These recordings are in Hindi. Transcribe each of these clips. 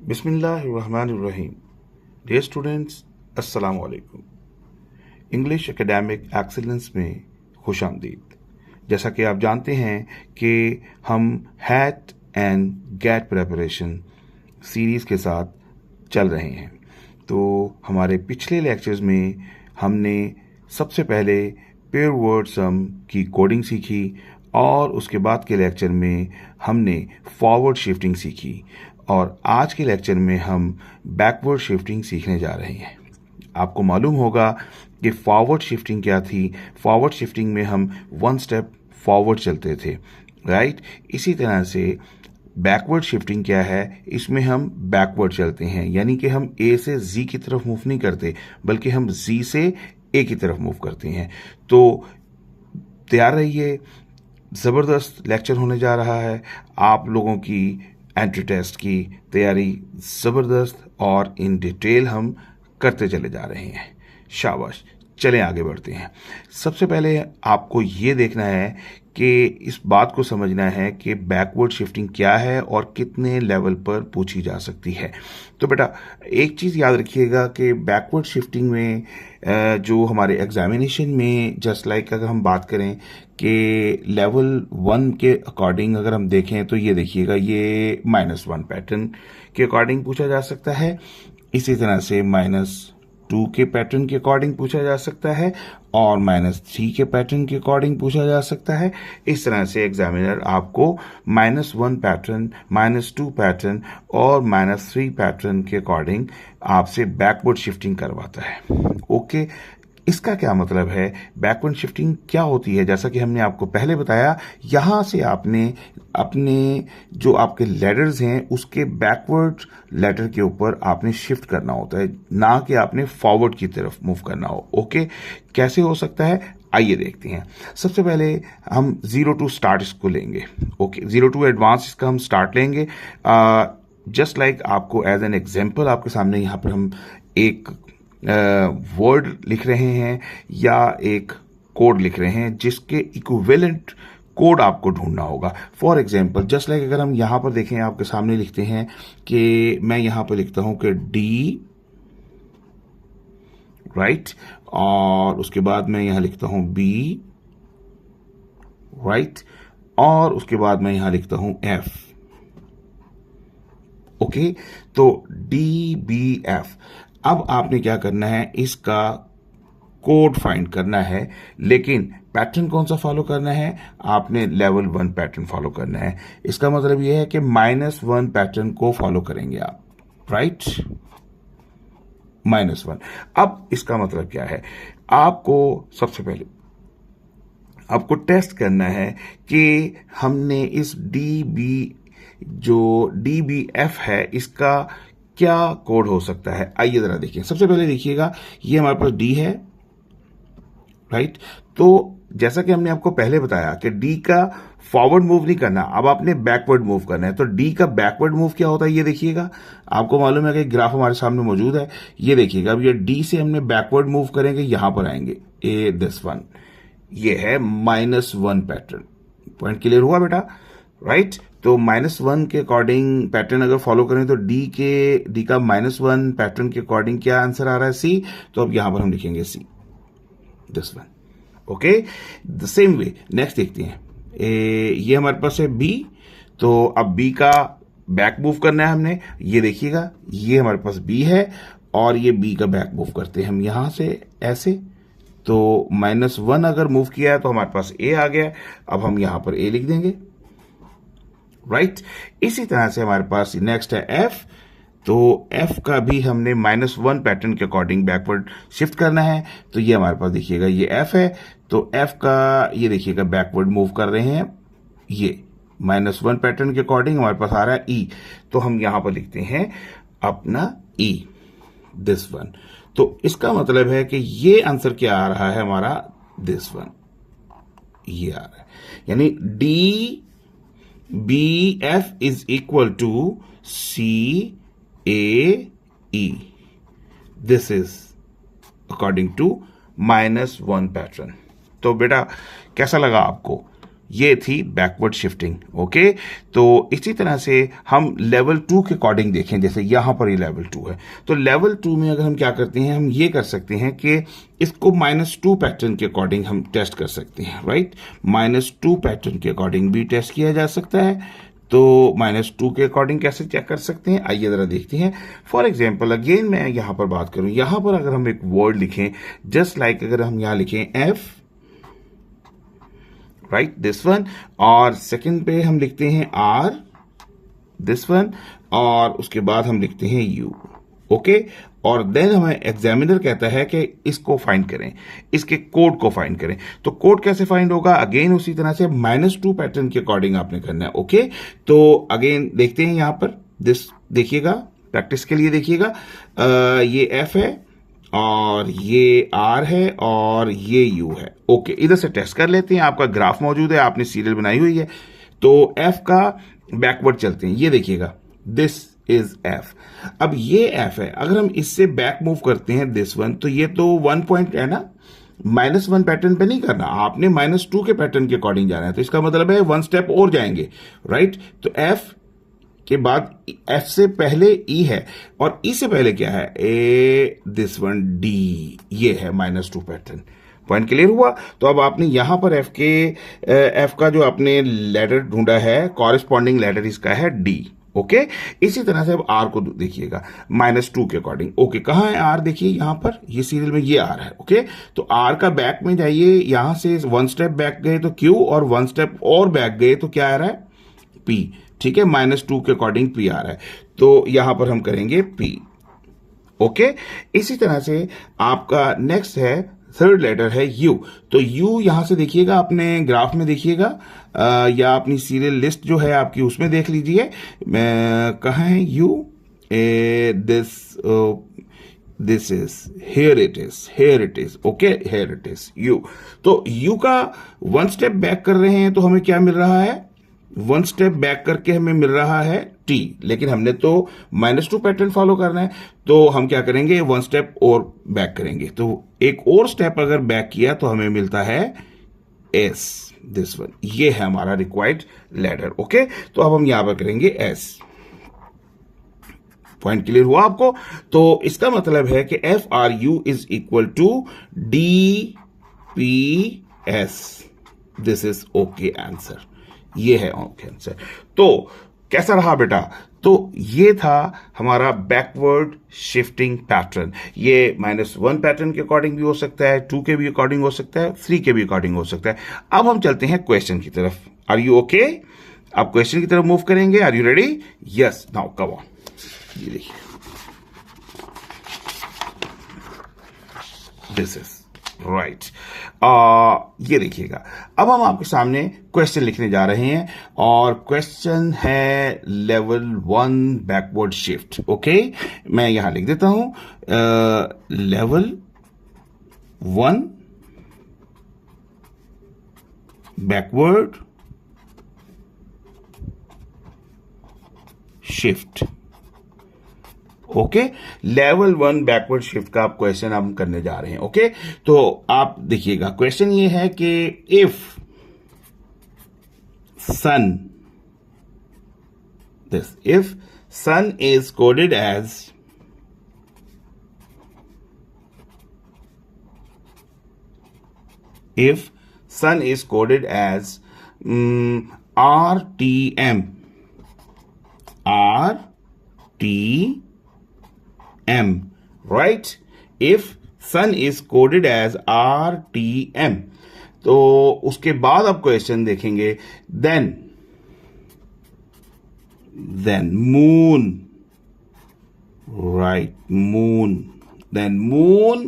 बिस्मिल्लाहिर्रहमानिर्रहीम। डियर स्टूडेंट्स, अस्सलाम वालेकुम। इंग्लिश एकेडमिक एक्सीलेंस में खुश आमदीद। जैसा कि आप जानते हैं कि हम hat and GATE preparation series के साथ चल रहे हैं। तो हमारे पिछले लेक्चर्स में हमने सबसे पहले पेयर वर्ड सम की कोडिंग सीखी और उसके बाद के लेक्चर में हमने फॉरवर्ड शिफ्टिंग सीखी और आज के लेक्चर में हम बैकवर्ड शिफ्टिंग सीखने जा रहे हैं। आपको मालूम होगा कि फॉरवर्ड शिफ्टिंग क्या थी। फॉरवर्ड शिफ्टिंग में हम वन स्टेप फॉरवर्ड चलते थे, राइट। इसी तरह से बैकवर्ड शिफ्टिंग क्या है, इसमें हम बैकवर्ड चलते हैं, यानी कि हम ए से जी की तरफ मूव नहीं करते बल्कि हम जी से ए की तरफ मूव करते हैं। तो तैयार रहिए, ज़बरदस्त लेक्चर होने जा रहा है। आप लोगों की एंट्री टेस्ट की तैयारी ज़बरदस्त और इन डिटेल हम करते चले जा रहे हैं। शाबाश, चलें आगे बढ़ते हैं। सबसे पहले आपको ये देखना है कि इस बात को समझना है कि बैकवर्ड शिफ्टिंग क्या है और कितने लेवल पर पूछी जा सकती है। तो बेटा एक चीज़ याद रखिएगा कि बैकवर्ड शिफ्टिंग में जो हमारे एग्जामिनेशन में जस्ट लाइक अगर हम बात करें कि लेवल 1 के अकॉर्डिंग अगर हम देखें तो ये देखिएगा, ये -1 पैटर्न के अकॉर्डिंग पूछा जा सकता है। इसी तरह से -2 के पैटर्न के अकॉर्डिंग पूछा जा सकता है और -3 के पैटर्न के अकॉर्डिंग पूछा जा सकता है। इस तरह से एग्जामिनर आपको -1 पैटर्न, -2 पैटर्न और -3 पैटर्न के अकॉर्डिंग आपसे बैकवर्ड शिफ्टिंग करवाता है। ओके, इसका क्या मतलब है, बैकवर्ड शिफ्टिंग क्या होती है? जैसा कि हमने आपको पहले बताया, यहां से आपने अपने जो आपके लेटर्स हैं उसके बैकवर्ड लेटर के ऊपर आपने शिफ्ट करना होता है, ना कि आपने फॉरवर्ड की तरफ मूव करना हो। ओके, कैसे हो सकता है, आइए देखते हैं। सबसे पहले हम 0 to स्टार्ट इसको लेंगे। ओके, 0 to एडवांस इसका हम स्टार्ट लेंगे। जस्ट लाइक आपको एज एन एग्जाम्पल आपके सामने यहाँ पर हम एक वर्ड लिख रहे हैं या एक कोड लिख रहे हैं जिसके इक्विवेलेंट कोड आपको ढूंढना होगा। फॉर एग्जाम्पल जस्ट लाइक अगर हम यहां पर देखें, आपके सामने लिखते हैं कि मैं यहां पर लिखता हूं कि डी, राइट, और उसके बाद मैं यहां लिखता हूं बी, राइट, और उसके बाद मैं यहां लिखता हूं एफ। ओके, तो डी बी एफ। अब आपने क्या करना है, इसका कोड फाइंड करना है, लेकिन पैटर्न कौन सा फॉलो करना है, आपने लेवल 1 पैटर्न फॉलो करना है। इसका मतलब यह है कि -1 पैटर्न को फॉलो करेंगे आप, राइट, -1। अब इसका मतलब क्या है, आपको सबसे पहले आपको टेस्ट करना है कि हमने इस जो DBF है इसका क्या कोड हो सकता है। आइए जरा देखिए। सबसे पहले देखिएगा, ये हमारे पास डी है, राइट। तो जैसा कि हमने आपको पहले बताया कि डी का फॉरवर्ड मूव नहीं करना, अब आपने बैकवर्ड मूव करना है। तो डी का बैकवर्ड मूव क्या होता है, ये देखिएगा। आपको मालूम है कि ग्राफ हमारे सामने मौजूद है, ये देखिएगा। अब ये डी से हमने बैकवर्ड मूव करेंगे, यहां पर आएंगे, दिस वन, ये है -1 पैटर्न। पॉइंट क्लियर हुआ बेटा, राइट। तो -1 के अकॉर्डिंग पैटर्न अगर फॉलो करें तो डी का -1 पैटर्न के अकॉर्डिंग क्या आंसर आ रहा है, सी। तो अब यहां पर हम लिखेंगे C, this one. Okay, the same way next देखते हैं। ये हमारे पास है बी, तो अब बी का बैक मूव करना है हमने। ये देखिएगा, ये हमारे पास बी है और ये बी का बैक मूव करते हैं हम यहां से ऐसे। तो -1 अगर मूव किया है तो हमारे पास ए आ गया। अब हम यहां पर ए लिख देंगे, राइट। इसी तरह से हमारे पास नेक्स्ट है एफ। तो एफ का भी हमने -1 पैटर्न के अकॉर्डिंग बैकवर्ड शिफ्ट करना है। तो ये हमारे पास देखिएगा, ये एफ है, तो एफ का ये देखिएगा बैकवर्ड मूव कर रहे हैं, ये -1 पैटर्न के अकॉर्डिंग हमारे पास आ रहा है ई। तो हम यहां पर लिखते हैं अपना ई, दिस वन। तो इसका मतलब है कि ये आंसर क्या आ रहा है हमारा, दिस वन, ये आ रहा है। यानी D B F is equal to C A E. This is according to -1 pattern. तो बेटा कैसा लगा आपको? ये थी बैकवर्ड शिफ्टिंग। ओके, तो इसी तरह से हम लेवल 2 के अकॉर्डिंग देखें, जैसे यहां पर ये लेवल 2 है, तो लेवल 2 में अगर हम क्या करते हैं, हम ये कर सकते हैं कि इसको -2 पैटर्न के अकॉर्डिंग हम टेस्ट कर सकते हैं, राइट। -2 पैटर्न के अकॉर्डिंग भी टेस्ट किया जा सकता है। तो -2 के अकॉर्डिंग कैसे चेक कर सकते हैं, आइए जरा देखते हैं। फॉर एग्जाम्पल अगेन मैं यहां पर बात करूं, यहां पर अगर हम एक वर्ड लिखें, जस्ट लाइक अगर हम यहां लिखें एफ, राइट, दिस वन, और सेकंड पे हम लिखते हैं आर, दिस वन, और उसके बाद हम लिखते हैं यू। ओके, और देन हमें एग्जामिनर कहता है कि इसको फाइंड करें, इसके कोड को फाइंड करें। तो कोड कैसे फाइंड होगा, अगेन उसी तरह से -2 पैटर्न के अकॉर्डिंग आपने करना है। ओके, तो अगेन देखते हैं यहां पर, दिस देखिएगा, प्रैक्टिस के लिए देखिएगा, ये एफ है और ये आर है और ये यू है। ओके, इधर से टेस्ट कर लेते हैं। आपका ग्राफ मौजूद है, आपने सीरियल बनाई हुई है, तो एफ का बैकवर्ड चलते हैं। ये देखिएगा, दिस इज एफ। अब ये एफ है, अगर हम इससे बैक मूव करते हैं दिस वन, तो ये तो 1 पॉइंट है ना, -1 पैटर्न पे नहीं करना, आपने -2 के पैटर्न के अकॉर्डिंग जाना है। तो इसका मतलब है 1 स्टेप और जाएंगे, राइट। तो एफ के बाद एफ से पहले ई है, और ई से पहले क्या है, ए, दिस वन, डी, ये है -2 पैटर्न। पॉइंट क्लियर हुआ। तो अब आपने यहां पर एफ का जो आपने लेटर ढूंढा है, कॉरेस्पॉन्डिंग लेटर इसका है डी। ओके, इसी तरह से अब आर को देखिएगा -2 के अकॉर्डिंग। ओके, कहां है आर, देखिए यहां पर, ये सीरियल में ये आर है। ओके, तो आर का बैक में जाइए, यहां से 1 स्टेप बैक गए तो क्यू, और 1 स्टेप और बैक गए तो क्या आ रहा है, पी। ठीक है, -2 के अकॉर्डिंग पी आ रहा है, तो यहां पर हम करेंगे पी। ओके, इसी तरह से आपका नेक्स्ट है, थर्ड लेटर है यू। तो यू यहां से देखिएगा, अपने ग्राफ में देखिएगा, या अपनी सीरियल लिस्ट जो है आपकी उसमें देख लीजिए, कहाँ है U, this is here, it is okay, here it is U. तो यू का 1 स्टेप बैक कर रहे हैं तो हमें क्या मिल रहा है, 1 स्टेप बैक करके हमें मिल रहा है टी, लेकिन हमने तो -2 पैटर्न फॉलो करना है, तो हम क्या करेंगे, 1 स्टेप और बैक करेंगे। तो एक और स्टेप अगर बैक किया तो हमें मिलता है एस, दिस वन, ये है हमारा रिक्वायर्ड लेटर। ओके, तो अब हम यहां पर करेंगे एस। पॉइंट क्लियर हुआ आपको। तो इसका मतलब है कि F R U is equal to D P S, this is okay answer, ये है ओके आंसर। तो कैसा रहा बेटा, तो ये था हमारा बैकवर्ड शिफ्टिंग पैटर्न। ये -1 पैटर्न के अकॉर्डिंग भी हो सकता है, 2 के भी अकॉर्डिंग हो सकता है, 3 के भी अकॉर्डिंग हो सकता है। अब हम चलते हैं क्वेश्चन की तरफ। आर यू ओके, अब क्वेश्चन की तरफ मूव करेंगे। Are you ready, yes, now come on. ये देखिए, दिस इज राइट, ये देखिएगा, अब हम आपके सामने क्वेश्चन लिखने जा रहे हैं, और क्वेश्चन है लेवल 1 बैकवर्ड शिफ्ट। ओके, मैं यहां लिख देता हूं, level 1 backward shift. Okay, level 1 backward shift का आप क्वेश्चन हम करने जा रहे हैं। ओके, तो आप देखिएगा, क्वेश्चन ये है कि if sun, if sun is coded as RTM, right? If sun is coded as RTM, तो उसके बाद आप क्वेश्चन देखेंगे, then moon, right, then moon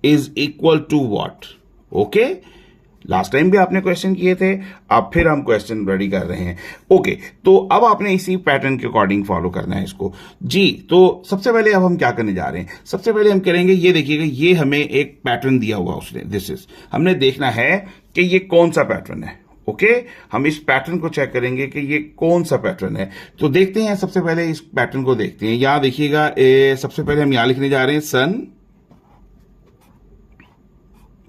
is equal to what? Okay, last time भी आपने क्वेश्चन किए थे, अब फिर हम क्वेश्चन रेडी कर रहे हैं। ओके, तो अब आपने इसी पैटर्न के अकॉर्डिंग फॉलो करना है इसको जी। तो सबसे पहले अब हम क्या करने जा रहे हैं, सबसे पहले हम करेंगे, ये देखिएगा, ये हमें एक पैटर्न दिया हुआ उसने, दिस इज, हमने देखना है कि ये कौन सा पैटर्न है। ओके, हम इस पैटर्न को चेक करेंगे कि ये कौन सा पैटर्न है। तो देखते हैं, सबसे पहले इस पैटर्न को देखते हैं। यहां देखिएगा, सबसे पहले हम यहां लिखने जा रहे हैं सन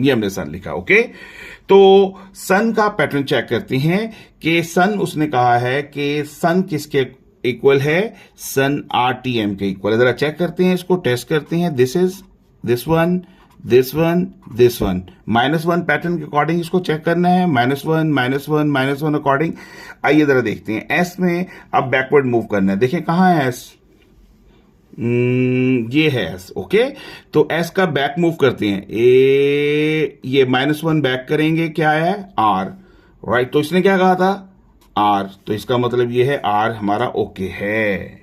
ये हमने सन लिखा। ओके, तो सन का पैटर्न चेक करते हैं कि सन, उसने कहा है कि सन किसके इक्वल है, सन RTM के इक्वल है। जरा चेक करते हैं, इसको टेस्ट करते हैं। This is this one, this one, this one, -1 pattern के अकॉर्डिंग इसको चेक करना है। -1 -1 -1 अकॉर्डिंग। आइए जरा देखते हैं, एस में अब बैकवर्ड मूव करना है। देखें कहां है एस, ये है एस। ओके, तो एस का बैक मूव करते हैं। ये -1 बैक करेंगे, क्या है, आर, राइट। तो इसने क्या कहा था, आर, तो इसका मतलब ये है आर हमारा ओके है।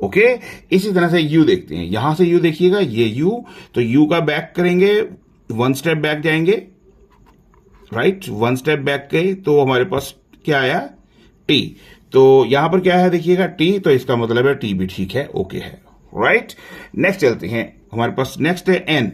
ओके, इसी तरह से यू देखते हैं। यहां से यू देखिएगा, ये यू, तो यू का बैक करेंगे, 1 स्टेप बैक जाएंगे, राइट। 1 स्टेप बैक गए तो हमारे पास क्या आया, टी। तो यहां पर क्या है देखिएगा, टी, तो इसका मतलब है टी भी ठीक है, ओके है, राइट। नेक्स्ट चलते हैं, हमारे पास नेक्स्ट है एन।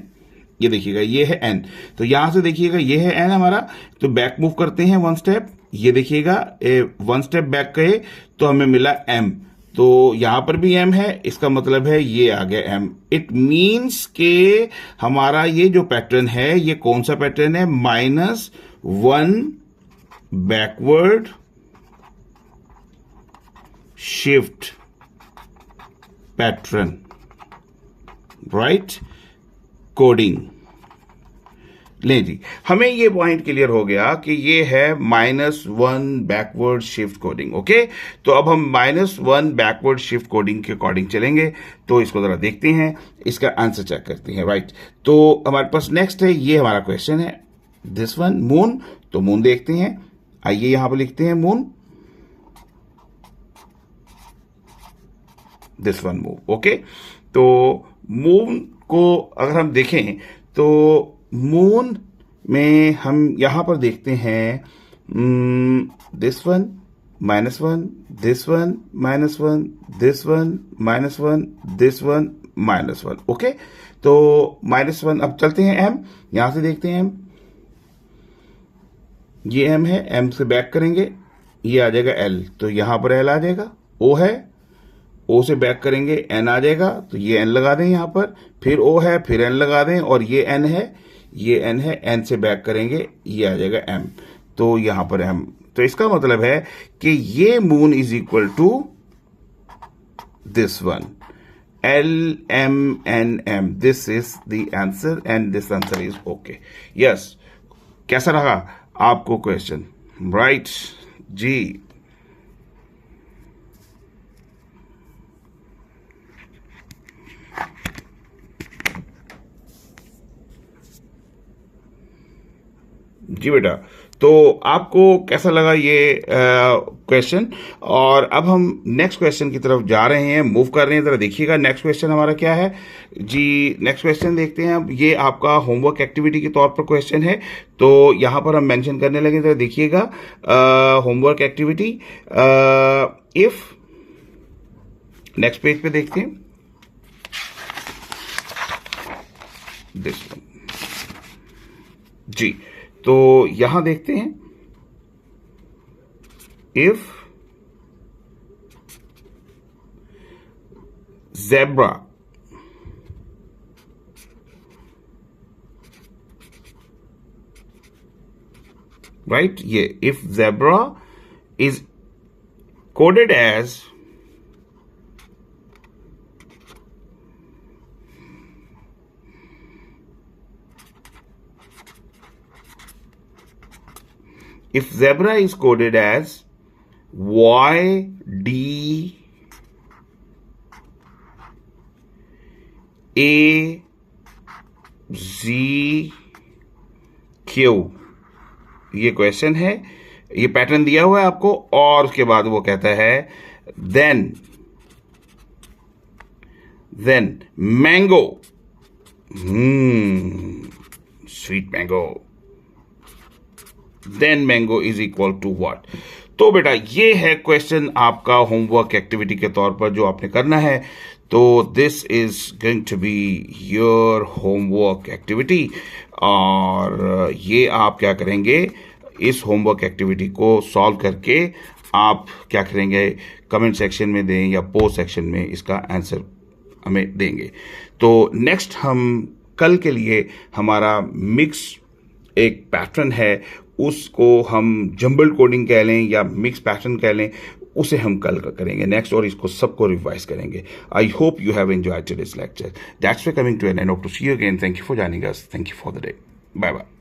ये देखिएगा, ये है एन, तो यहां से देखिएगा ये है एन हमारा, तो बैक मूव करते हैं 1 स्टेप। ये देखिएगा 1 स्टेप बैक गए तो हमें मिला एम, तो यहां पर भी एम है, इसका मतलब है ये आ गया एम। इट मीन्स के हमारा ये जो पैटर्न है, ये कौन सा पैटर्न है, -1 backward shift pattern, right, coding. ले जी, हमें ये पॉइंट क्लियर हो गया कि ये है -1 बैकवर्ड शिफ्ट कोडिंग। ओके, तो अब हम -1 बैकवर्ड शिफ्ट कोडिंग के अकॉर्डिंग चलेंगे। तो इसको जरा देखते हैं, इसका आंसर चेक करते हैं, राइट। तो हमारे पास नेक्स्ट है, ये हमारा क्वेश्चन है, दिस वन, मून। तो मून देखते हैं, आइए यहां पर लिखते हैं moon, this one move. Okay, तो मून को अगर हम देखें तो मून में हम यहां पर देखते हैं this one -1, this one -1, this one -1, this one -1। Okay, तो -1। अब चलते हैं एम, यहां से देखते हैं एम, ये एम है, एम से बैक करेंगे, ये आ जाएगा एल, तो यहां पर एल आ जाएगा। ओ है, ओ से बैक करेंगे, एन आ जाएगा, तो ये एन लगा दें यहां पर, फिर ओ है, फिर एन लगा दें, और ये एन है, ये एन है, एन से बैक करेंगे, ये आ जाएगा एम, तो यहां पर एम। तो इसका मतलब है कि ये moon is equal to this one, LMNM। This is the answer and this answer is okay. Yes, कैसा रहा आपको क्वेश्चन, राइट जी। जी बेटा, तो आपको कैसा लगा ये क्वेश्चन। और अब हम नेक्स्ट क्वेश्चन की तरफ जा रहे हैं, मूव कर रहे हैं। जरा देखिएगा नेक्स्ट क्वेश्चन हमारा क्या है जी। नेक्स्ट क्वेश्चन देखते हैं। अब ये आपका होमवर्क एक्टिविटी के तौर पर क्वेश्चन है, तो यहां पर हम मेंशन करने लगे। जरा देखिएगा, homework activity, if, next page पे देखते हैं, दिस वन जी। तो यहां देखते हैं, इफ zebra right, ये if zebra is coded as YD AZQ, ये क्वेश्चन है, ये पैटर्न दिया हुआ है आपको, और उसके बाद वो कहता है then mango, sweet mango, then mango is equal to what. तो बेटा ये है क्वेश्चन आपका होमवर्क एक्टिविटी के तौर पर जो आपने करना है। तो this is going to be your homework activity, और ये आप क्या करेंगे, इस होमवर्क एक्टिविटी को सॉल्व करके आप क्या करेंगे, कमेंट सेक्शन में दें या पोस्ट सेक्शन में इसका आंसर हमें देंगे। तो नेक्स्ट हम कल के लिए हमारा मिक्स एक पैटर्न है उसको हम जंबल कोडिंग कह लें या मिक्स पैटर्न कह लें, उसे हम कल करेंगे नेक्स्ट और इसको सबको रिवाइज करेंगे. I hope you have enjoyed today's lecture. That's way coming to an end. Hope to see you again. Thank you for joining us. Thank you for the day. Bye bye.